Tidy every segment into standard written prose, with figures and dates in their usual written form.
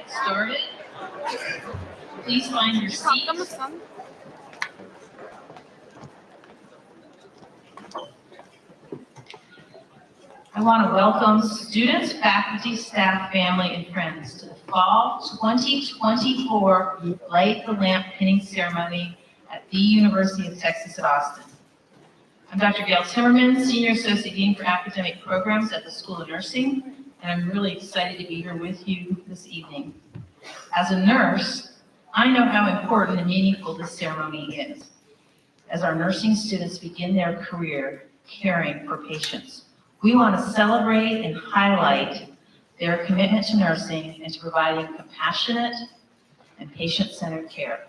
get started. Please find your seats. I want to welcome students, faculty, staff, family, and friends to the Fall 2024 Light the Lamp Pinning Ceremony at the University of Texas at Austin. I'm Dr. Gail Timmerman, Senior Associate Dean for Academic Programs at the School of Nursing, and I'm really excited to be here with you this evening. As a nurse, I know how important and meaningful this ceremony is as our nursing students begin their career caring for patients. We want to celebrate and highlight their commitment to nursing and to providing compassionate and patient-centered care.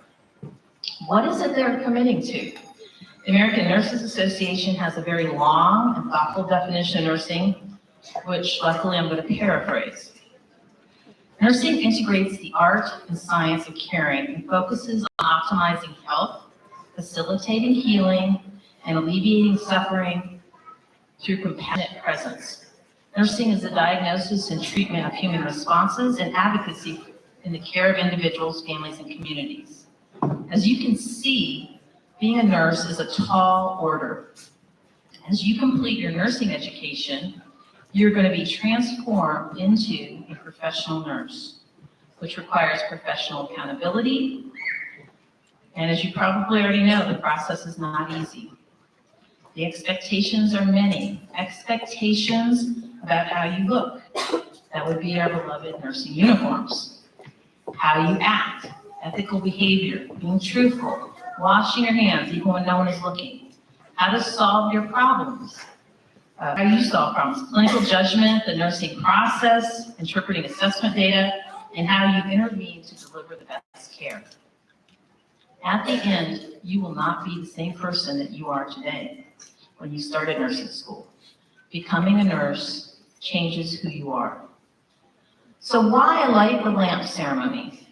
What is it they're committing to? The American Nurses Association has a very long and thoughtful definition of nursing, which luckily I'm going to paraphrase. Nursing integrates the art and science of caring and focuses on optimizing health, facilitating healing, and alleviating suffering through compassionate presence. Nursing is the diagnosis and treatment of human responses and advocacy in the care of individuals, families, and communities. As you can see, being a nurse is a tall order. As you complete your nursing education, you're going to be transformed into a professional nurse, which requires professional accountability. And as you probably already know, the process is not easy. The expectations are many. Expectations about how you look. That would be our beloved nursing uniforms. How you act, ethical behavior, being truthful, washing your hands even when no one is looking. How to solve your problems. How you solve problems. Clinical judgment, the nursing process, interpreting assessment data, and how you intervene to deliver the best care. At the end, you will not be the same person that you are today when you started nursing school. Becoming a nurse changes who you are. So why a Light the Lamp ceremony?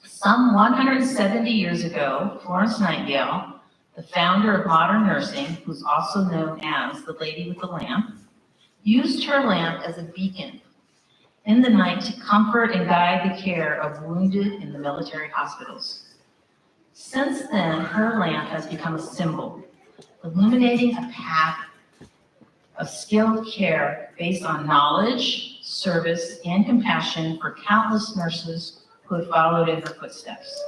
Some 170 years ago, Florence Nightingale, the founder of modern nursing, who's also known as the Lady with the Lamp, used her lamp as a beacon in the night to comfort and guide the care of wounded in the military hospitals. Since then, her lamp has become a symbol, illuminating a path of skilled care based on knowledge, service, and compassion for countless nurses who have followed in her footsteps.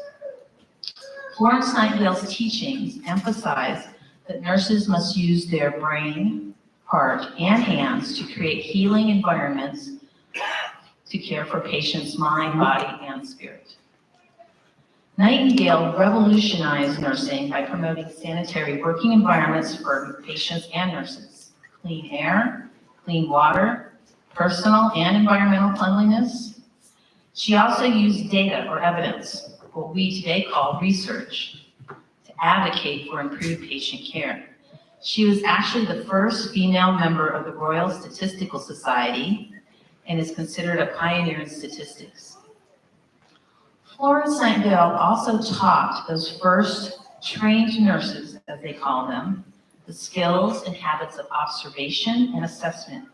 Florence Nightingale's teachings emphasize that nurses must use their brain, heart, and hands to create healing environments to care for patients' mind, body, and spirit. Nightingale revolutionized nursing by promoting sanitary working environments for patients and nurses, clean air, clean water, personal and environmental cleanliness. She also used data or evidence, what we today call research, to advocate for improved patient care. She was actually the first female member of the Royal Statistical Society and is considered a pioneer in statistics. Florence Nightingale also taught those first trained nurses, as they call them, the skills and habits of observation and assessment,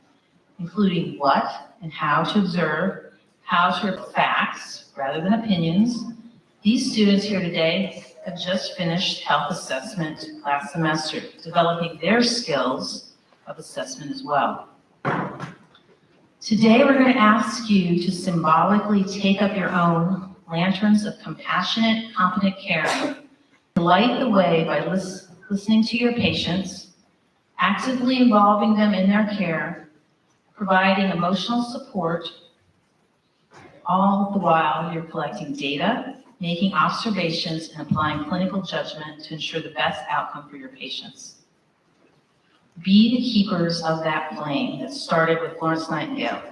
including what and how to observe, how to report facts rather than opinions. These students here today have just finished health assessment last semester, developing their skills of assessment as well. Today, we're going to ask you to symbolically take up your own lanterns of compassionate, competent caring, to light the way by listening to your patients, actively involving them in their care, providing emotional support, all the while you're collecting data, making observations, and applying clinical judgment to ensure the best outcome for your patients. Be the keepers of that flame that started with Florence Nightingale.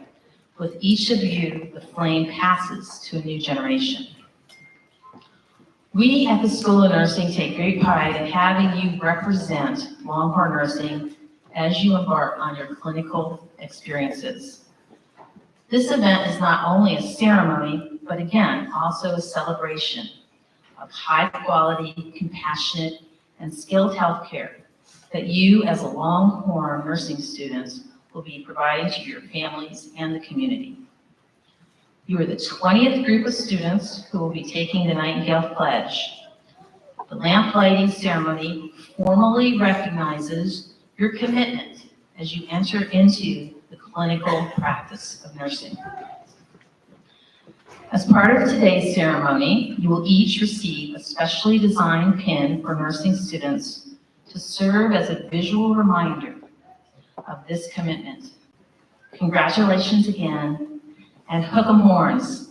With each of you, the flame passes to a new generation. We at the School of Nursing take great pride in having you represent Longhorn Nursing as you embark on your clinical experiences. This event is not only a ceremony, but again, also a celebration of high quality, compassionate, and skilled healthcare that you as a Longhorn nursing students will be providing to your families and the community. You are the 20th group of students who will be taking the Nightingale Pledge. The lamp lighting ceremony formally recognizes your commitment as you enter into the clinical practice of nursing. As part of today's ceremony, you will each receive a specially designed pin for nursing students to serve as a visual reminder of this commitment. Congratulations again, and hook 'em horns.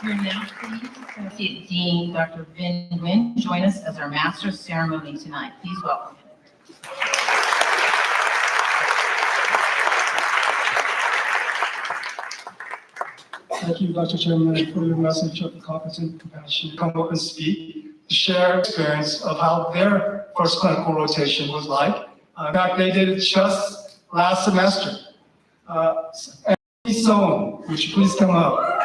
We're now pleased to see Dean Dr. Vin Nguyen join us as our master of ceremony tonight. Please welcome him. Thank you, Dr. Chairman, for your message of competent compassion. Come up and speak to share experience of how their first clinical rotation was like. In fact, they did it just last semester. Andy Sohn, would you please come up?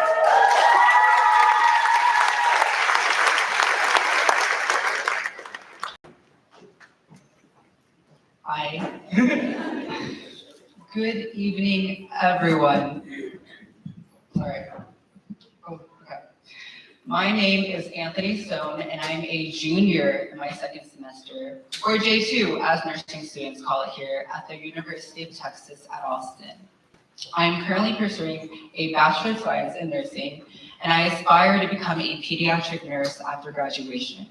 Hi. Good evening, everyone. Sorry. Oh, okay. My name is Anthony Stone, and I'm a junior in my second semester, or J2, as nursing students call it here, at the University of Texas at Austin. I'm currently pursuing a Bachelor of Science in Nursing, and I aspire to become a pediatric nurse after graduation.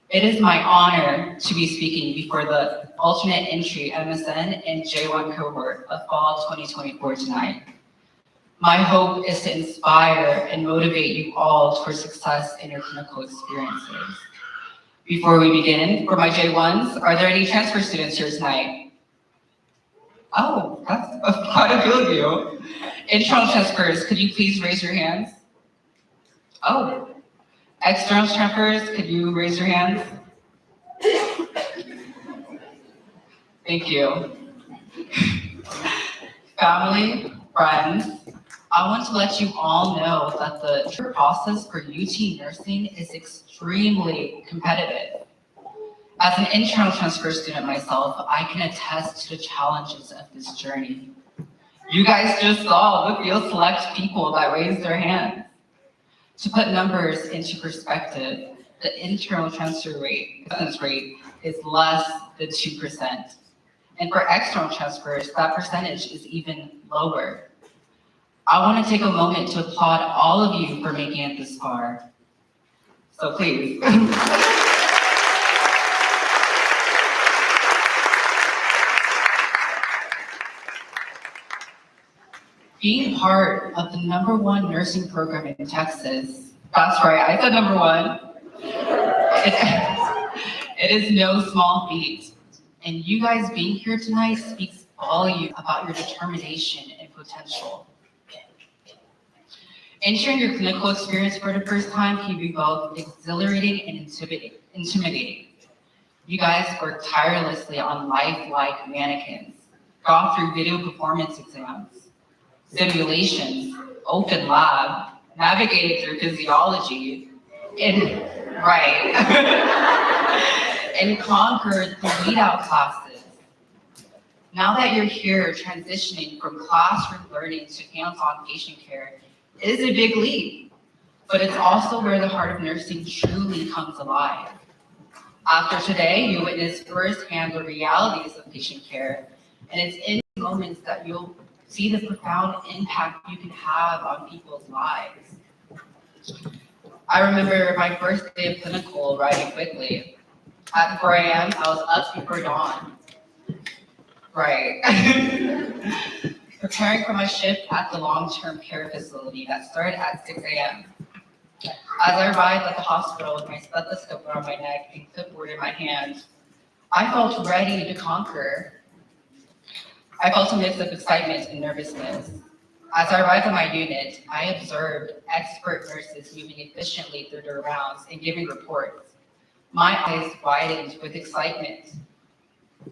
It is my honor to be speaking before the alternate entry MSN and J1 cohort of fall 2024 tonight. My hope is to inspire and motivate you all towards success in your clinical experiences. Before we begin, for my J1s, are there any transfer students here tonight? Oh, that's quite a few of you. Internal transfers, could you please raise your hands? Oh. External transfers, could you raise your hands? Thank you. Family, friends, I want to let you all know that the process for UT nursing is extremely competitive. As an internal transfer student myself, I can attest to the challenges of this journey. You guys just saw the few select people that raised their hands. To put numbers into perspective, the internal transfer rate is less than 2%. And for external transfers, that percentage is even lower. I want to take a moment to applaud all of you for making it this far. So please. Being part of the #1 nursing program in Texas, that's right, I said #1. It is no small feat. And you guys being here tonight speaks volumes about your determination and potential. Entering your clinical experience for the first time can be both exhilarating and intimidating. You guys work tirelessly on lifelike mannequins, got through video performance exams, simulations, open lab, navigated through physiology, and conquered the lead-out classes. Now that you're here transitioning from classroom learning to hands-on patient care, it is a big leap, but it's also where the heart of nursing truly comes alive. After today, you witness firsthand the realities of patient care, and it's in moments that you'll see the profound impact you can have on people's lives. I remember my first day of clinical arriving quickly. At 4 a.m., I was up before dawn. Preparing for my shift at the long-term care facility that started at 6 a.m. As I arrived at the hospital with my stethoscope around my neck and clipboard in my hand, I felt ready to conquer. I felt a mix of excitement and nervousness. As I arrived at my unit, I observed expert nurses moving efficiently through their rounds and giving reports. My eyes widened with excitement.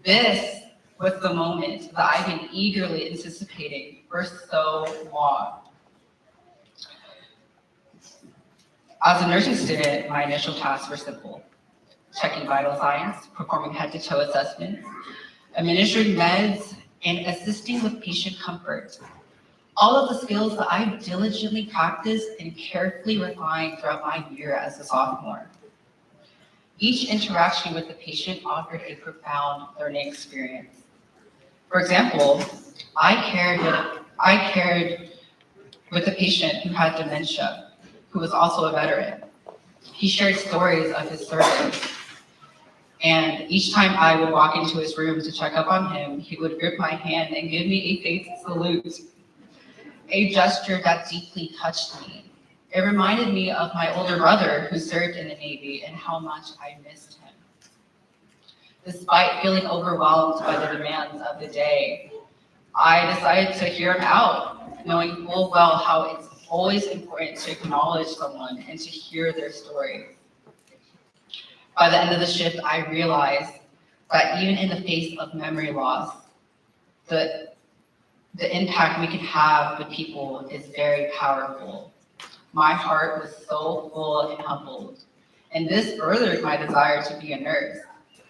This was the moment that I've been eagerly anticipating for so long. As a nursing student, my initial tasks were simple. checking vital signs, performing head-to-toe assessments, administering meds, and assisting with patient comfort. All of the skills that I diligently practiced and carefully refined throughout my year as a sophomore. Each interaction with the patient offered a profound learning experience. For example, I cared with a patient who had dementia, who was also a veteran. He shared stories of his service. And each time I would walk into his room to check up on him, he would grip my hand and give me a face salute, a gesture that deeply touched me. It reminded me of my older brother who served in the Navy and how much I missed him. Despite feeling overwhelmed by the demands of the day, I decided to hear him out, knowing full well how it's always important to acknowledge someone and to hear their story. By the end of the shift, I realized that even in the face of memory loss, the impact we can have with people is very powerful. My heart was so full and humbled, and this furthered my desire to be a nurse,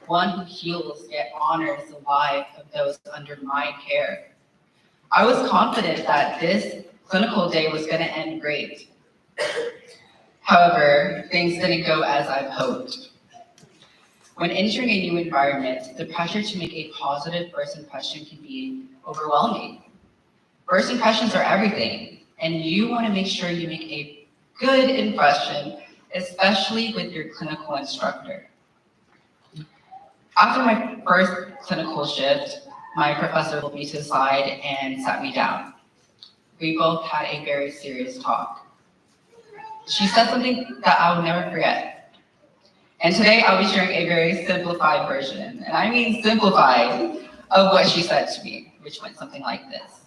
one who heals yet honors the life of those under my care. I was confident that this clinical day was going to end great. However, things didn't go as I'd hoped. When entering a new environment, the pressure to make a positive first impression can be overwhelming. First impressions are everything, and you want to make sure you make a good impression, especially with your clinical instructor. After my first clinical shift, my professor pulled me to the side and sat me down. We both had a very serious talk. She said something that I will never forget. And today I'll be sharing a very simplified version, and I mean simplified, of what she said to me, which went something like this.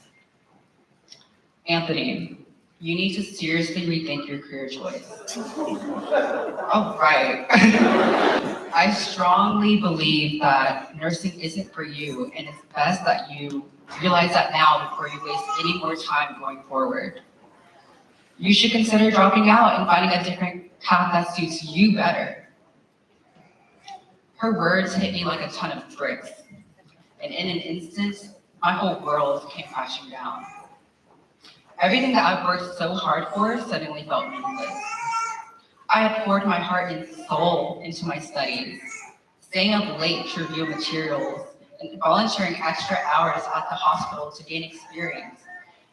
Anthony, you need to seriously rethink your career choice. Oh, right. I strongly believe that nursing isn't for you, and it's best that you realize that now before you waste any more time going forward. You should consider dropping out and finding a different path that suits you better. Her words hit me like a ton of bricks, and in an instant, my whole world came crashing down. Everything that I've worked so hard for suddenly felt meaningless. I had poured my heart and soul into my studies, staying up late to review materials, and volunteering extra hours at the hospital to gain experience,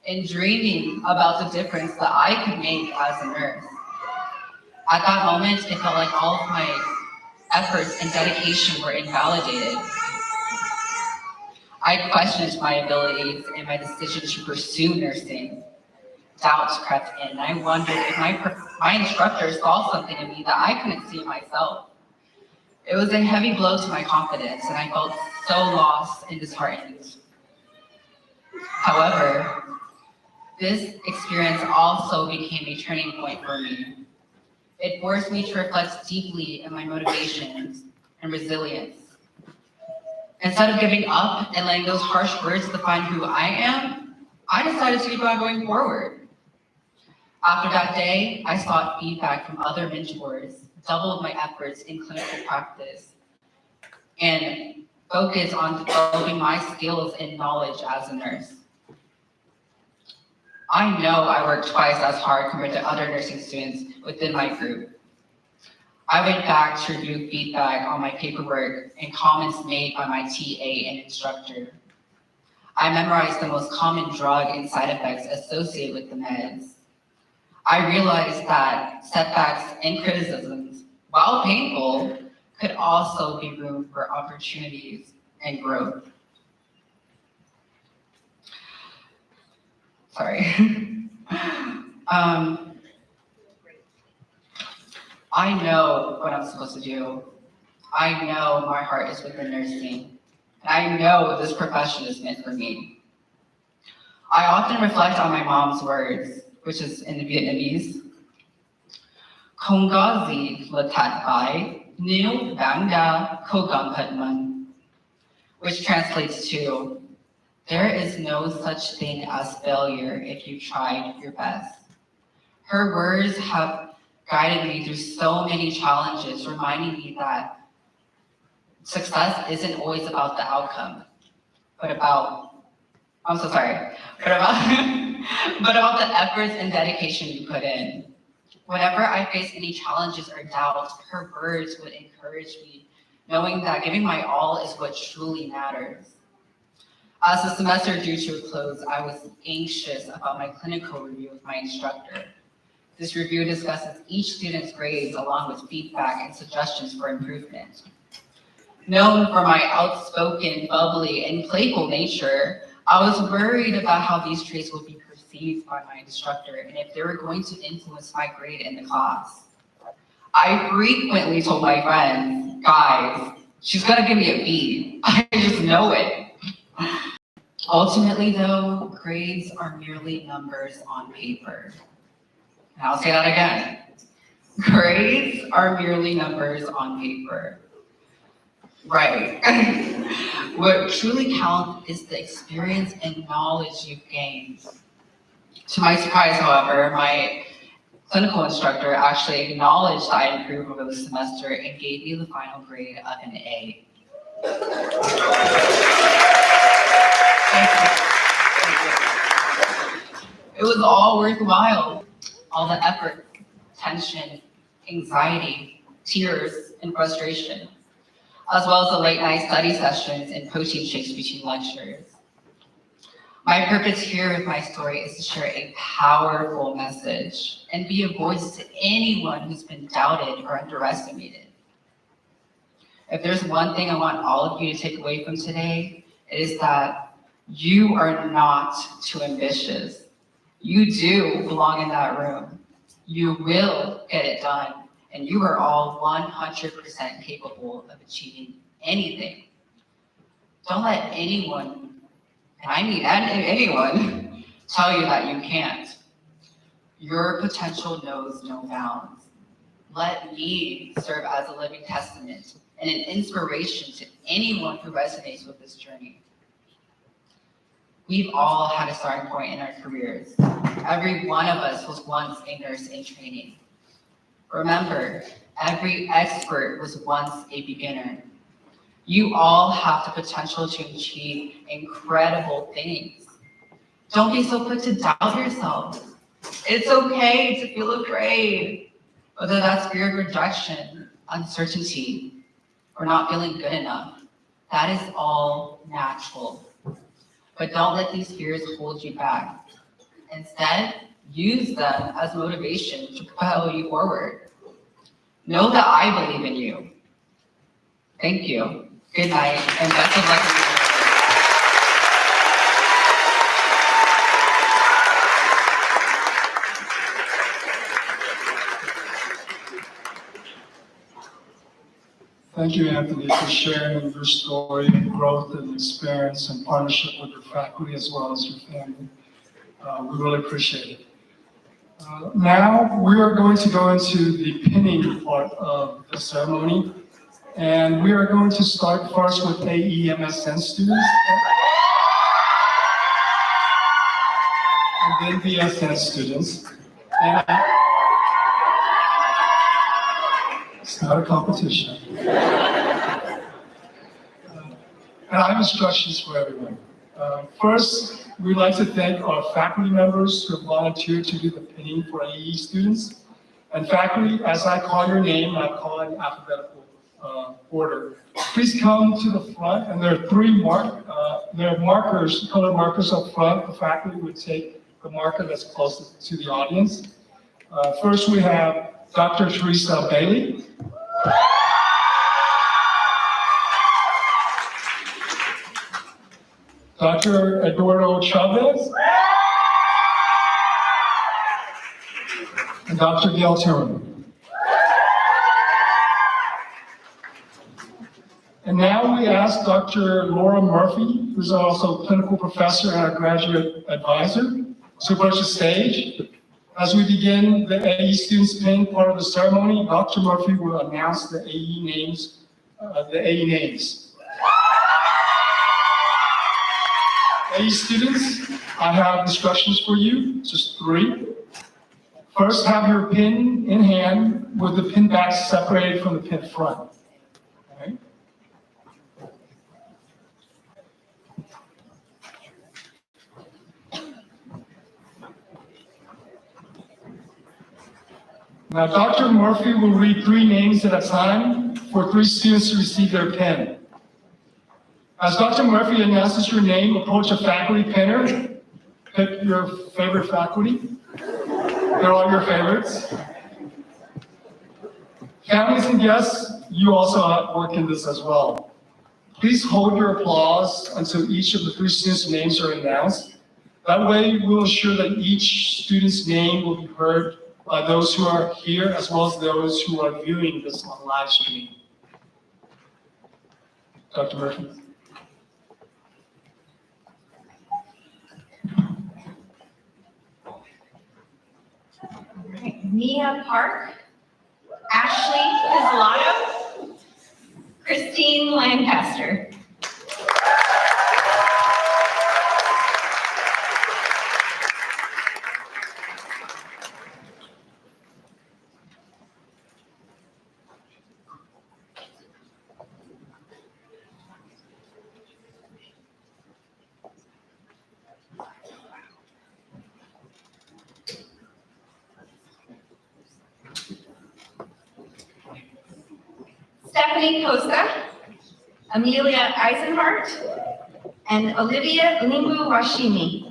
and dreaming about the difference that I could make as a nurse. At that moment, it felt like all of my efforts and dedication were invalidated. I questioned my abilities and my decision to pursue nursing. Doubts crept in, and I wondered if my instructor saw something in me that I couldn't see in myself. It was a heavy blow to my confidence, and I felt so lost and disheartened. However, this experience also became a turning point for me. It forced me to reflect deeply on my motivations and resilience. Instead of giving up and letting those harsh words define who I am, I decided to keep on going forward. After that day, I sought feedback from other mentors, doubled my efforts in clinical practice, and focused on developing my skills and knowledge as a nurse. I know I worked twice as hard compared to other nursing students within my group. I went back to review feedback on my paperwork and comments made by my TA and instructor. I memorized the most common drug and side effects associated with the meds. I realized that setbacks and criticisms, while painful, could also be room for opportunities and growth. Sorry. I know what I'm supposed to do. I know my heart is within nursing. And I know this profession is meant for me. I often reflect on my mom's words, which is in the Vietnamese. Kongazi latat bai, nil bangda kogang patman, which translates to, there is no such thing as failure if you tried your best. Her words have guided me through so many challenges, reminding me that Success isn't always about the outcome, but about, I'm so sorry, but about, but about the efforts and dedication you put in. Whenever I face any challenges or doubts, her words would encourage me, knowing that giving my all is what truly matters. As the semester drew to a close, I was anxious about my clinical review with my instructor. This review discusses each student's grades along with feedback and suggestions for improvement. Known for my outspoken, bubbly, and playful nature, I was worried about how these traits would be perceived by my instructor and if they were going to influence my grade in the class. I frequently told my friends, guys, she's gonna give me a B. I just know it. Ultimately though, grades are merely numbers on paper. And I'll say that again. Grades are merely numbers on paper. Right. What truly counts is the experience and knowledge you've gained. To my surprise, however, my clinical instructor actually acknowledged that I improved over the semester and gave me the final grade of an A. It was all worthwhile. All the effort, tension, anxiety, tears, and frustration, as well as the late night study sessions and protein shakes between lectures. My purpose here with my story is to share a powerful message and be a voice to anyone who's been doubted or underestimated. If there's one thing I want all of you to take away from today, it is that you are not too ambitious. You do belong in that room. You will get it done, and you are all 100% capable of achieving anything. Don't let anyone, and I mean anyone, tell you that you can't. Your potential knows no bounds. Let me serve as a living testament and an inspiration to anyone who resonates with this journey. We've all had a starting point in our careers. Every one of us was once a nurse in training. Remember, every expert was once a beginner. You all have the potential to achieve incredible things. Don't be so quick to doubt yourself. It's okay to feel afraid, whether that's fear of rejection, uncertainty, or not feeling good enough. That is all natural. But don't let these fears hold you back. Instead, use them as motivation to propel you forward. Know that I believe in you. Thank you. Good night, and best of luck. Thank you, Anthony, for sharing your story, growth and experience and partnership with your faculty as well as your family. We really appreciate it. Now we are going to go into the pinning part of the ceremony. And we are going to start first with AEMSN students. And then BSN students. And it's not a competition. And I have instructions for everyone. First, we'd like to thank our faculty members who have volunteered to do the pinning for AE students. And faculty, as I call your name, I call in alphabetical order. Please come to the front, and there are three markers, color markers up front. The faculty would take the marker that's closest to the audience. First, we have Dr. Teresa Bailey. Dr. Eduardo Chavez. And Dr. Gail Turner. And now we ask Dr. Laura Murphy, who's also a clinical professor and our graduate advisor, to approach the stage. As we begin the AE students pin part of the ceremony, Dr. Murphy will announce the AE names. AE students, I have instructions for you, just three. First, have your pin in hand with the pin back separated from the pin front. Okay. Now, Dr. Murphy will read 3 names at a time for 3 students to receive their pen. As Dr. Murphy announces your name, approach a faculty penner. Pick your favorite faculty. They're all your favorites. Families and guests, you also work in this as well. Please hold your applause until each of the 3 students' names are announced. That way, we'll ensure that each student's name will be heard by those who are here as well as those who are viewing this on live stream. Dr. Murphy. Right. Mia Park, Ashley Pizzolatto, Christine Lancaster. Stephanie Costa, Amelia Eisenhart, and Olivia Limbu Washimi.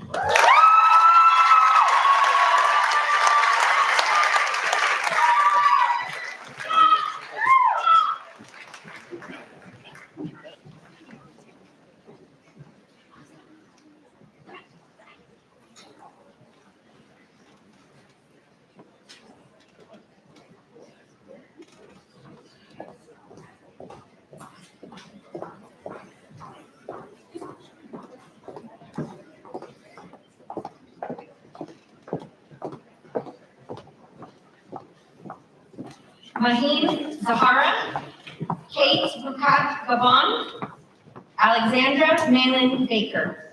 Maheen Zahara, Kate Bukat Gabon, Alexandra Malin Baker.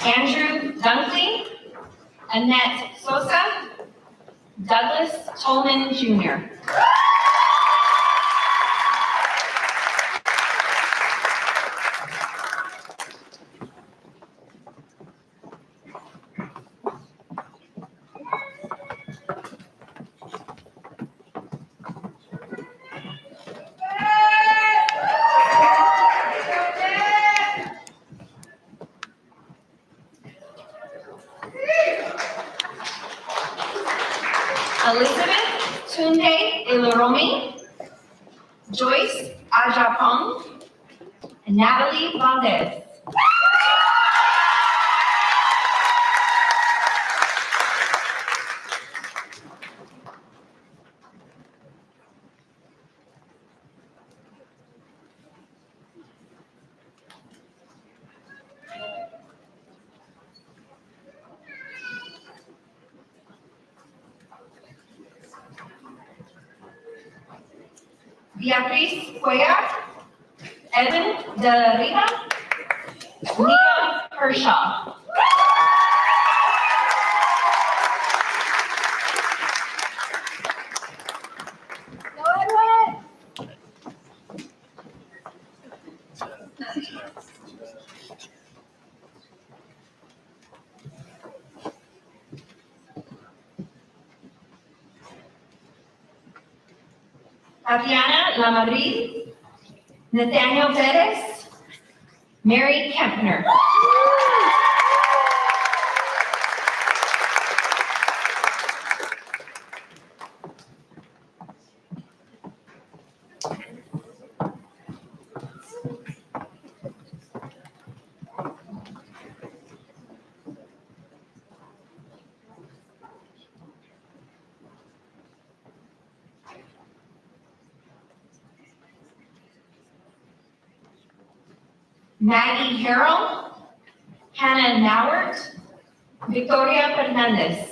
Andrew Dunkley, Annette Sosa, Douglas Tolman Jr. Elizabeth Tunde Iloromi, Joyce Ajapong, and Natalie Valdez. Beatriz Cuellar, Evan De La Riva, Leah Kershaw. Tatiana Lamadrid, Nathaniel Perez, Mary Kempner. Maggie Harrell, Hannah Nauert, Victoria Fernandez.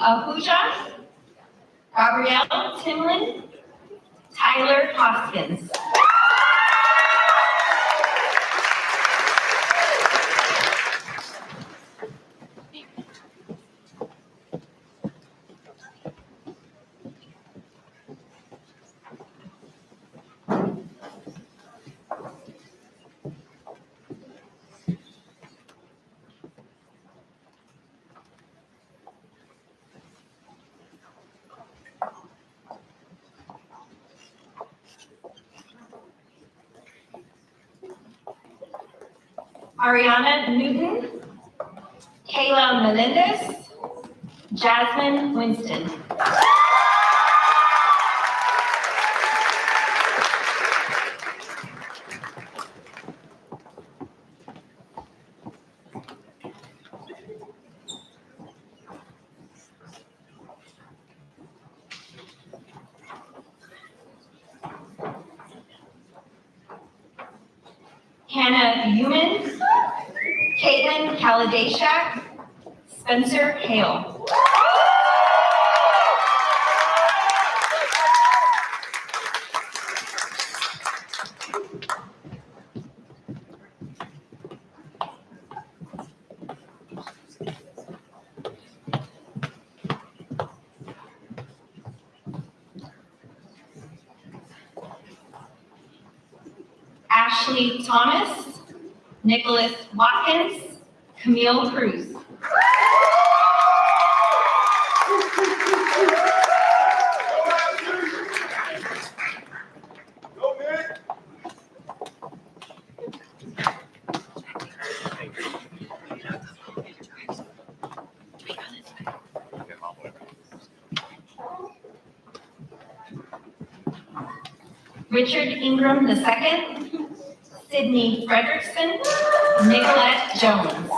Ahuja, Gabrielle Timlin, Tyler Hoskins. Ariana Newton, Kayla Melendez, Jasmine Winston. Hannah Human, Caitlin Kaladashak, Spencer Hale. Ashley Thomas, Nicholas Watkins, Camille Cruz. Richard Ingram II, Sydney Frederickson, Nicolette Jones.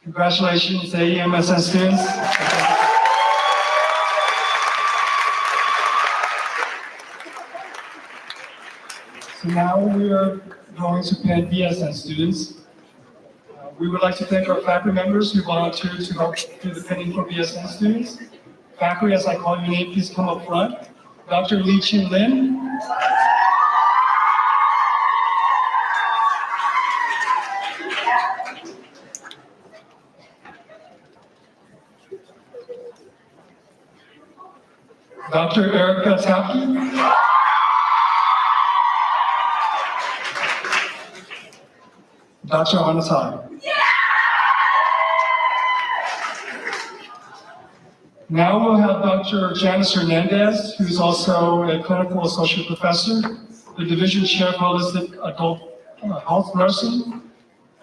Congratulations, AEMSN students. So now we are going to pin BSN students. We would like to thank our faculty members who volunteered to help do the pinning for BSN students. Faculty, as I call your name, please come up front. Dr. Lee Chin Lin. Dr. Erica Tapke. Dr. Anatai. Now we'll have Dr. Janice Hernandez, who's also a clinical associate professor, the division chair of holistic adult health nursing,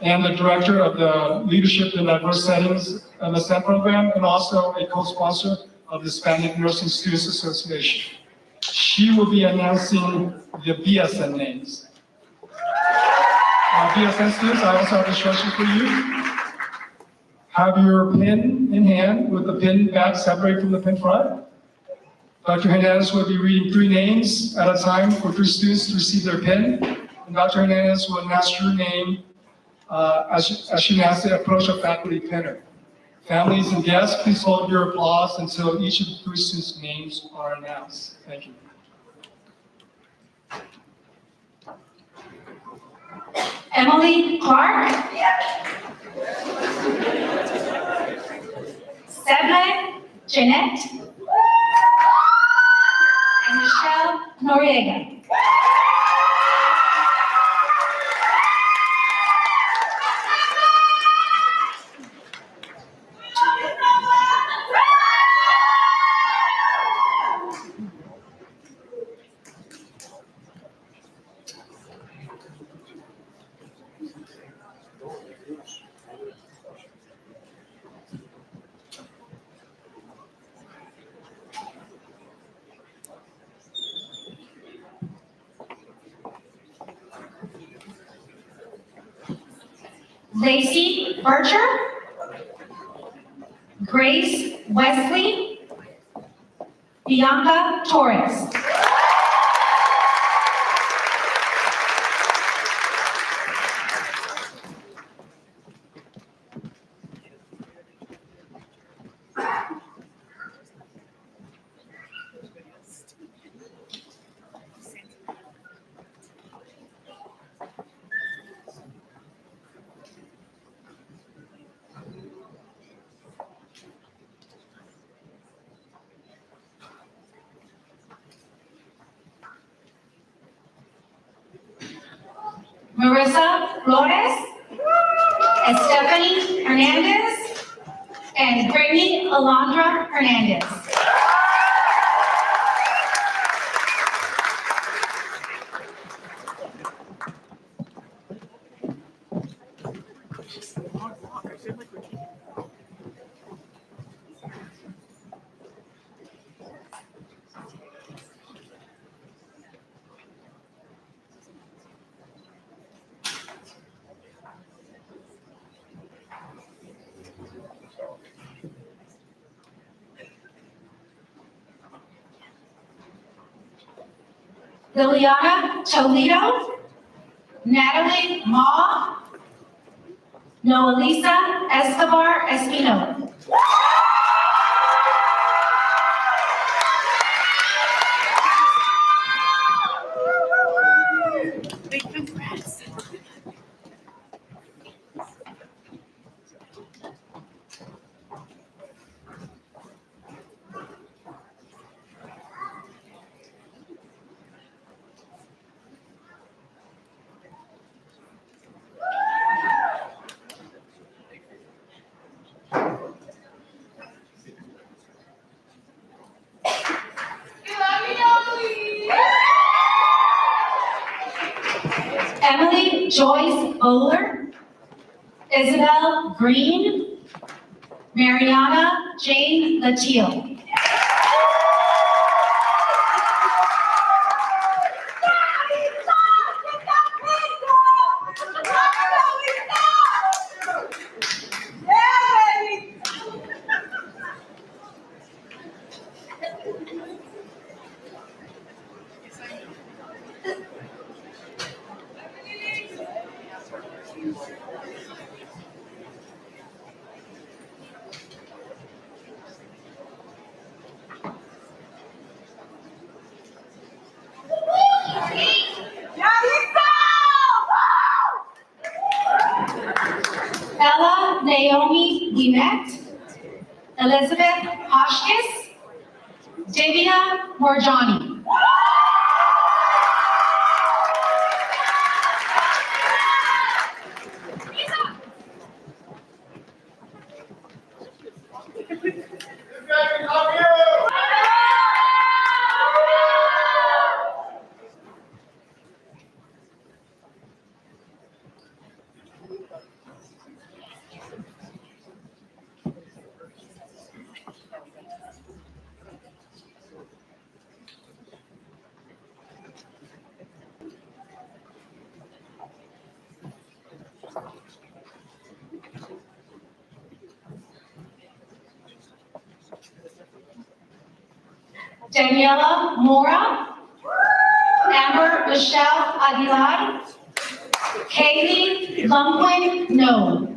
and the director of the Leadership in Diverse Settings MSN program, and also a co-sponsor of the Hispanic Nursing Students Association. She will be announcing the BSN names. BSN students, I also have instructions for you. Have your pin in hand with the pin back separated from the pin front. Dr. Hernandez will be reading 3 names at a time for 3 students to receive their pin. And Dr. Hernandez will announce your name as she announces the approach of faculty pinner. Families and guests, please hold your applause until each of the 3 students' names are announced. Thank you. Emily Clark, Sebna Jeanette, and Michelle Noriega. Lacey Bircher, Grace Wesley, Bianca Torres. Marissa Flores, Stephanie Hernandez, and Brittany Alondra Hernandez. Liliana Toledo, Natalie Ma, Noelisa Escobar Espino. Big congrats. Emily Joyce Bowler, Isabel Green, Mariana Jane Latil. Ella Naomi Guimet, Elizabeth Hoshkis, Divya Morjani. Daniela Mora, Amber Michelle Aguilar, Kaylee Lumwin No.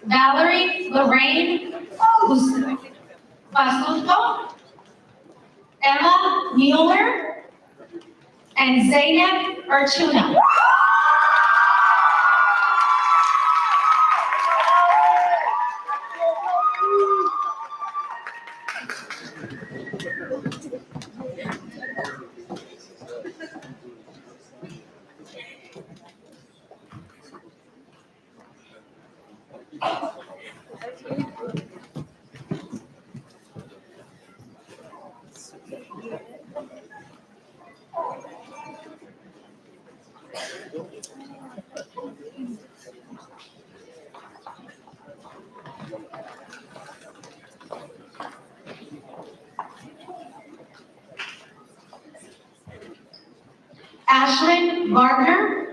Valerie Lorraine Basuto, Emma Mueller, and Zainab Ertuna. Ashlyn Gardner,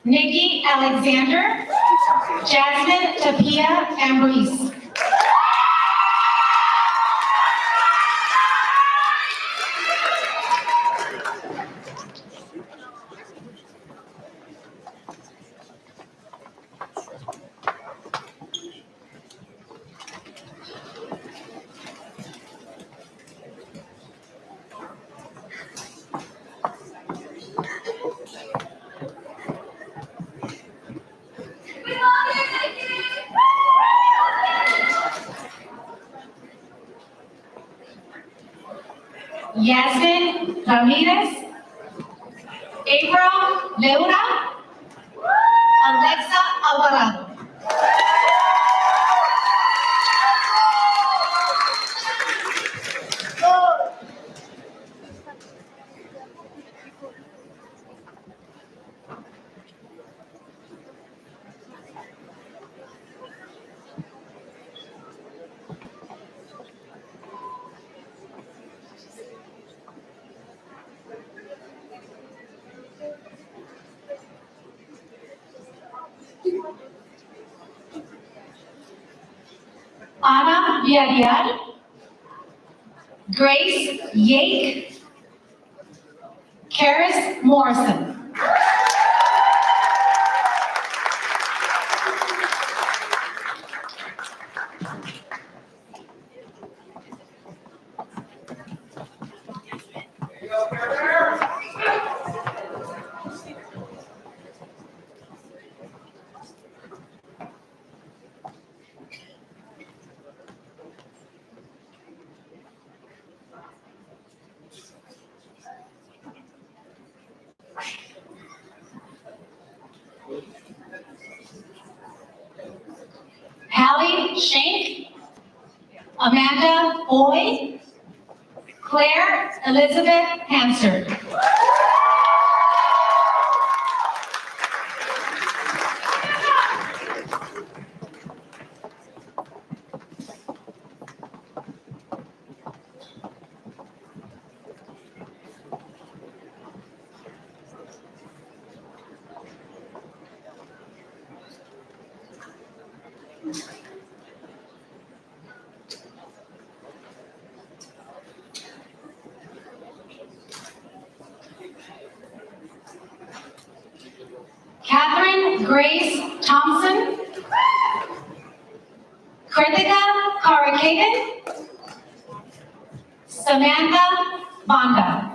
Nikki Alexander, Jasmine Tapia Ambrose. Yasmin Ramirez, April Leura, Alexa Alvarado. Ana Villarreal, Grace Yake, Karis Morrison. Hallie Shank, Amanda Boyd, Claire Elizabeth Hansard. Catherine Grace Thompson, Kritika Karakaden, Samantha Bonda.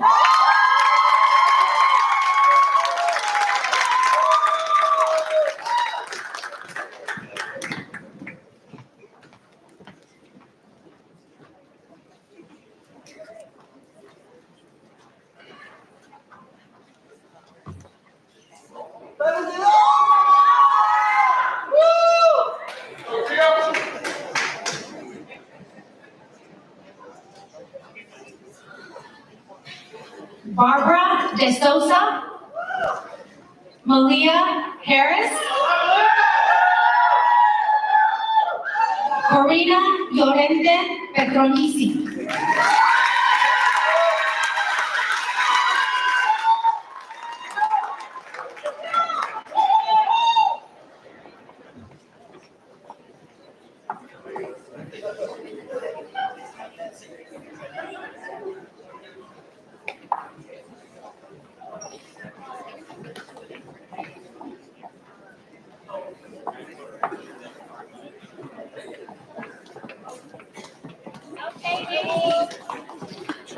Barbara De Sosa, Malia Harris, Corina Llorente Petronisi.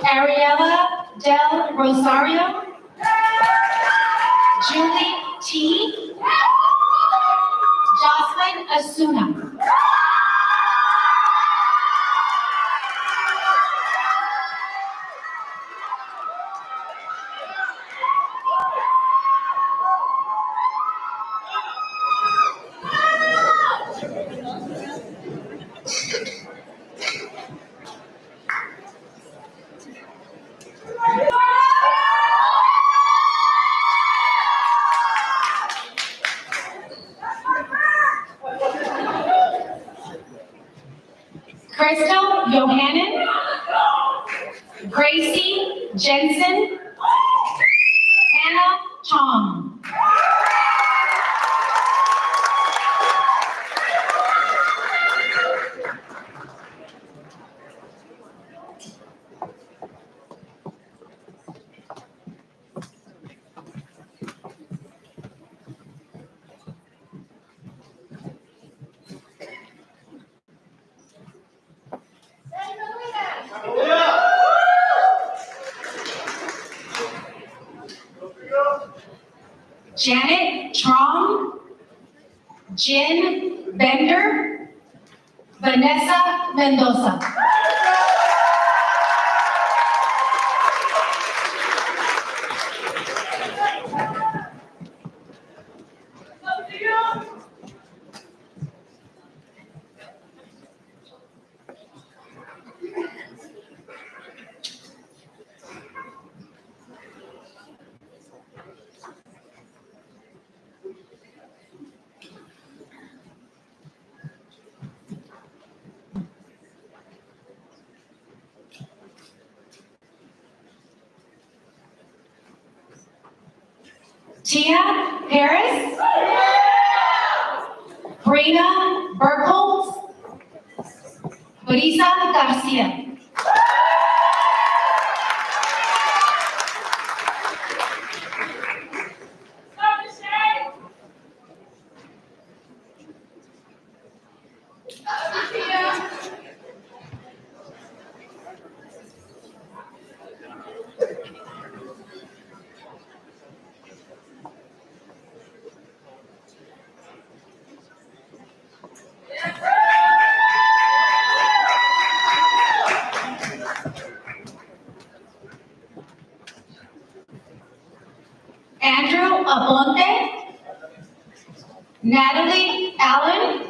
Ariella Del Rosario, Julie T, Jocelyn Asuna. Crystal Johannen, Gracie Jensen, Anna Chong. Janet Trong, Jen Bender, Vanessa Mendoza. Tia Harris, Brina Burkholz, Marisa Garcia. Andrew Abonte, Natalie Allen,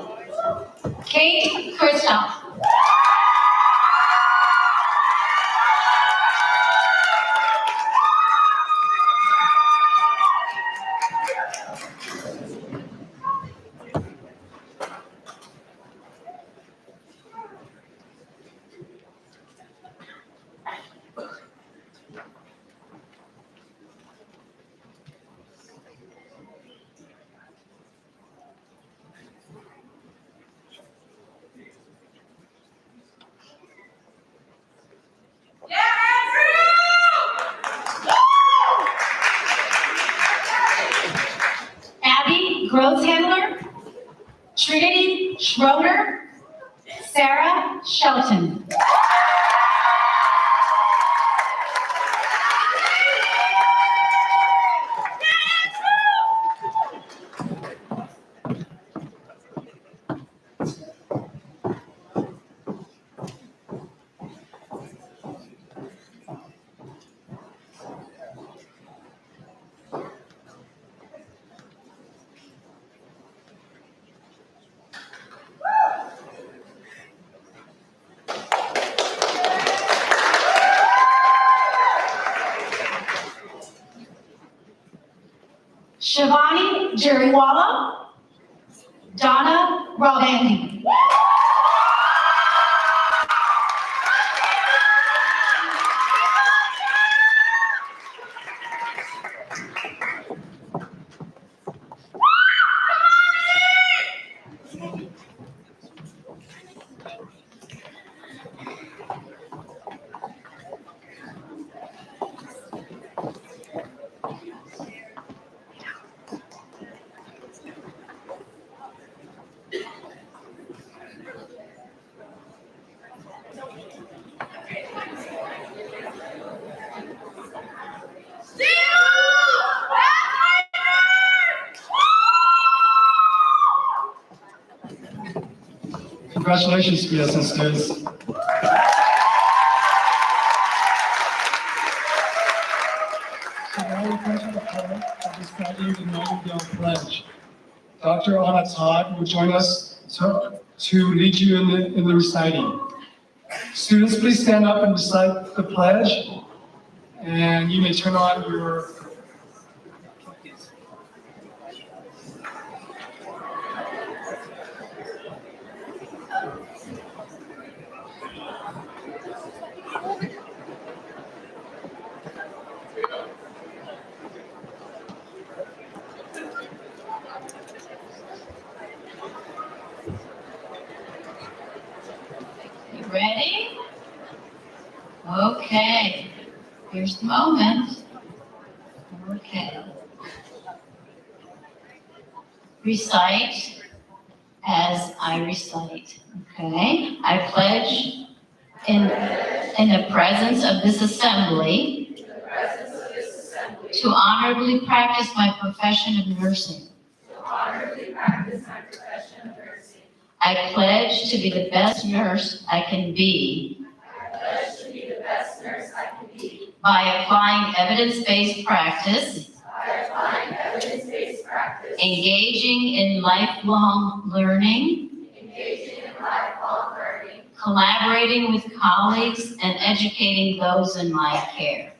Kate Kristoff. Abby Grosshandler, Trinity Schroeder, Sarah Shelton. Shivani Jariwala, Donna Ravandi. Congratulations, BSN students. So now we come to the part of reciting the Nightingale Pledge. Dr. Anna Todd will join us to lead you in the reciting. Students, please stand up and recite the pledge, and you may turn on your ready? Okay, here's the moment. Okay. Recite as I recite, okay? I pledge in the presence of this assembly to honorably practice my profession of nursing. I pledge to be the best nurse I can be by applying evidence-based practice, engaging in lifelong learning, collaborating with colleagues and educating those in my care.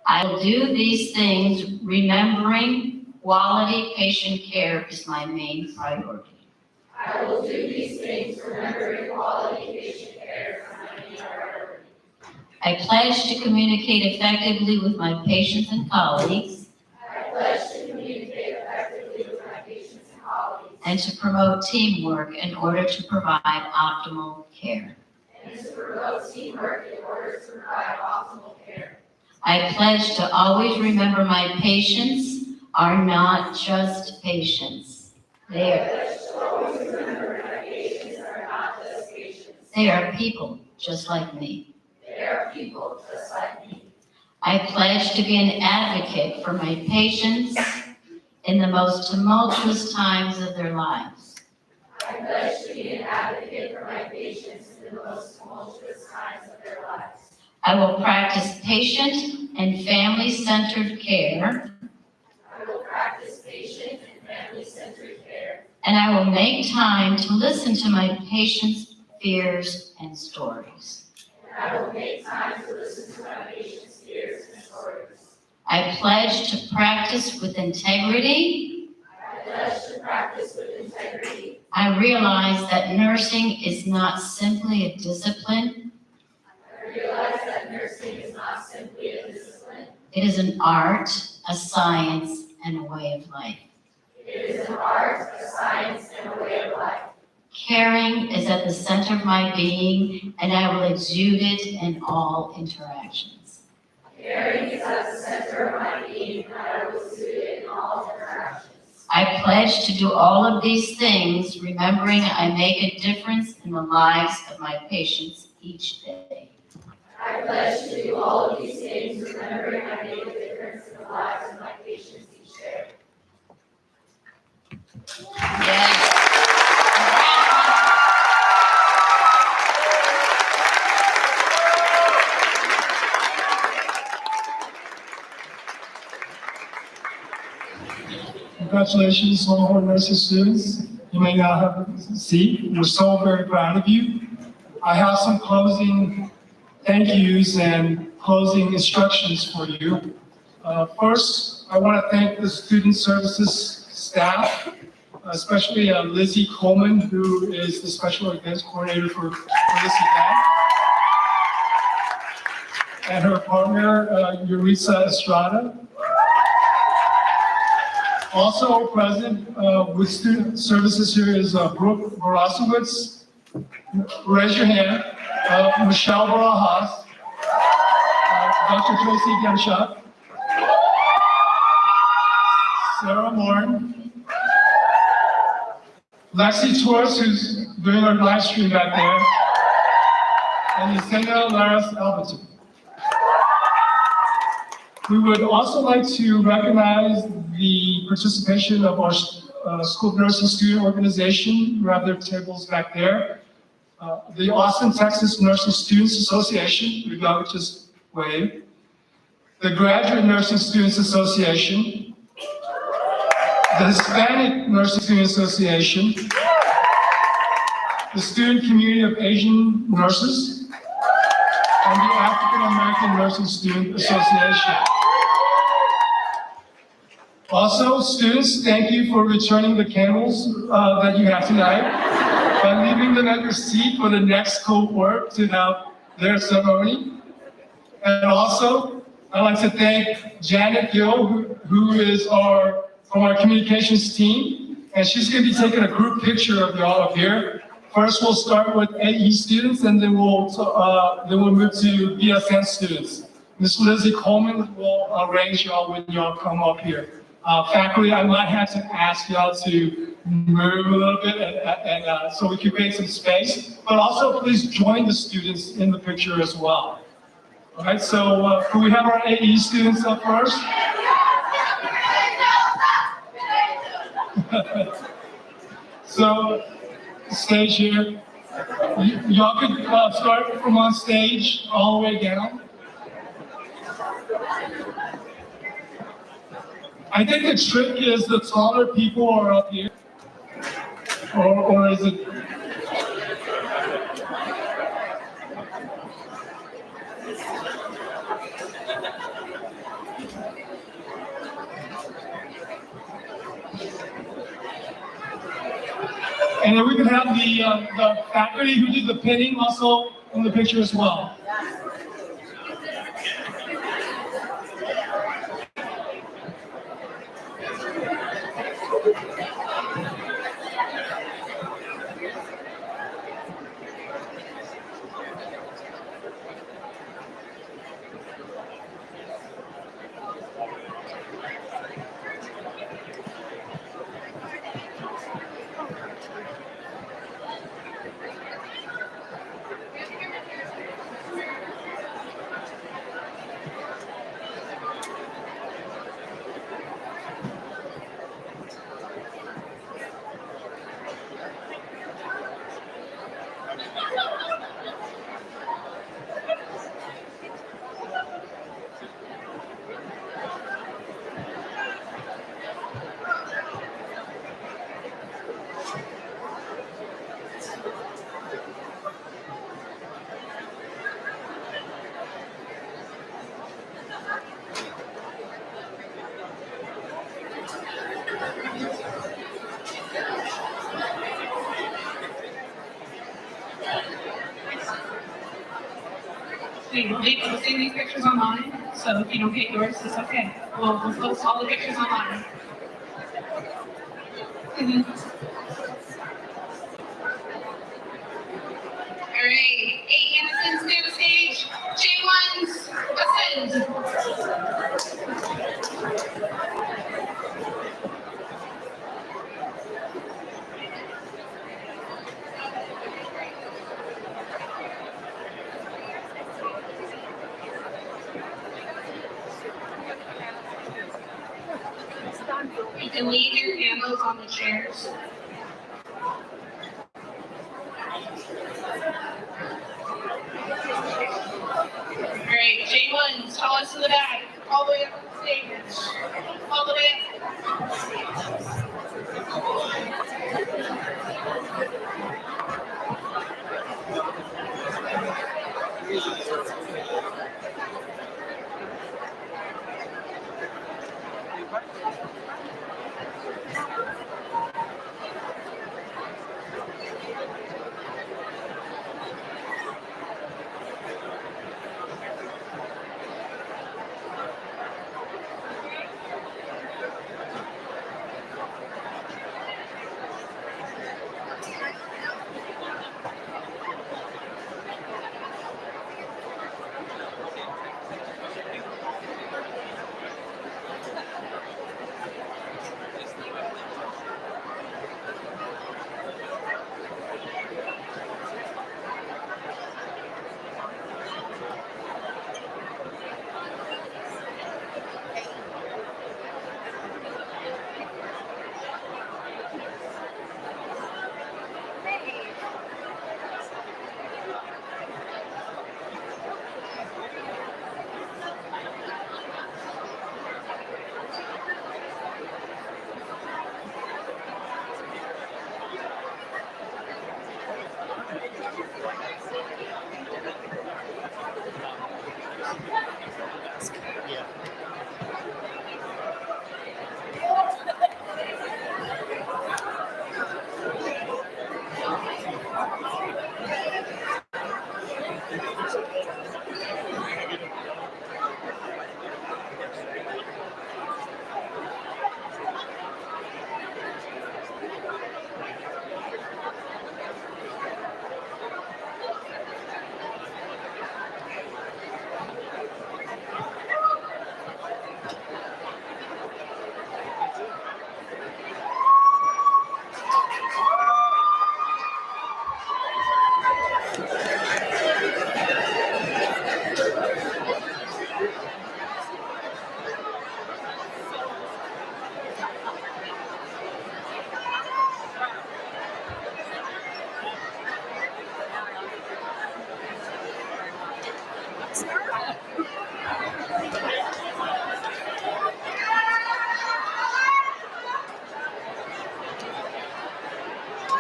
I will do these things remembering quality patient care is my main priority. I pledge to communicate effectively with my patients and colleagues and to promote teamwork in order to provide optimal care. I pledge to always remember my patients are not just patients. They are people just like me. I pledge to be an advocate for my patients in the most tumultuous times of their lives. I will practice patient and family-centered care. And I will make time to listen to my patients' fears and stories. I pledge to practice with integrity. I realize that nursing is not simply a discipline. It is an art, a science, and a way of life. Caring is at the center of my being, and I will exude it in all interactions. I pledge to do all of these things, remembering I make a difference in the lives of my patients each day. Yes. Congratulations, Longhorn nursing students. You may now have a seat. We're so very proud of you. I have some closing thank yous and closing instructions for you. First, I want to thank the student services staff, especially Lizzie Coleman, who is the special events coordinator for this event, and her partner, Yurisa Estrada. Also present with student services here is Brooke Borasowitz. Raise your hand. Michelle Barajas. Dr. Tracy Gemshot. Sarah Morin. Lexi Torres, who's doing our live stream back there. And Yesenia Laris Alberton. We would also like to recognize the participation of our School of Nursing Student Organization. We have their tables back there. The Austin, Texas Nursing Students Association, we've got just wave. The Graduate Nursing Students Association. The Hispanic Nursing Student Association. The Student Community of Asian Nurses. And the African American Nursing Student Association. Also, students, thank you for returning the candles that you have tonight by leaving them at your seat for the next cohort to have their ceremony. And also, I'd like to thank Janet Gill, who is from our communications team, And she's going to be taking a group picture of y'all up here. First, we'll start with AE students, and then we'll move to BSN students. Miss Lizzie Coleman will arrange y'all when y'all come up here. Faculty, I might have to ask y'all to move a little bit and so we can create some space, but also please join the students in the picture as well. All right, so can we have our AE students up first? So, stage here. Y'all could start from on stage all the way down. I think the trick is the taller people are up here, or is it? And then we can have the faculty who did the pinning also in the picture as well. We'll be posting these pictures online, so if you don't get yours, it's okay. We'll post all the pictures online. All right, 8 innocents to the stage. J1s, ascend. You can leave your candles on the chairs. All right, J1s, tell us to the back, all the way up to the stage, all the way up.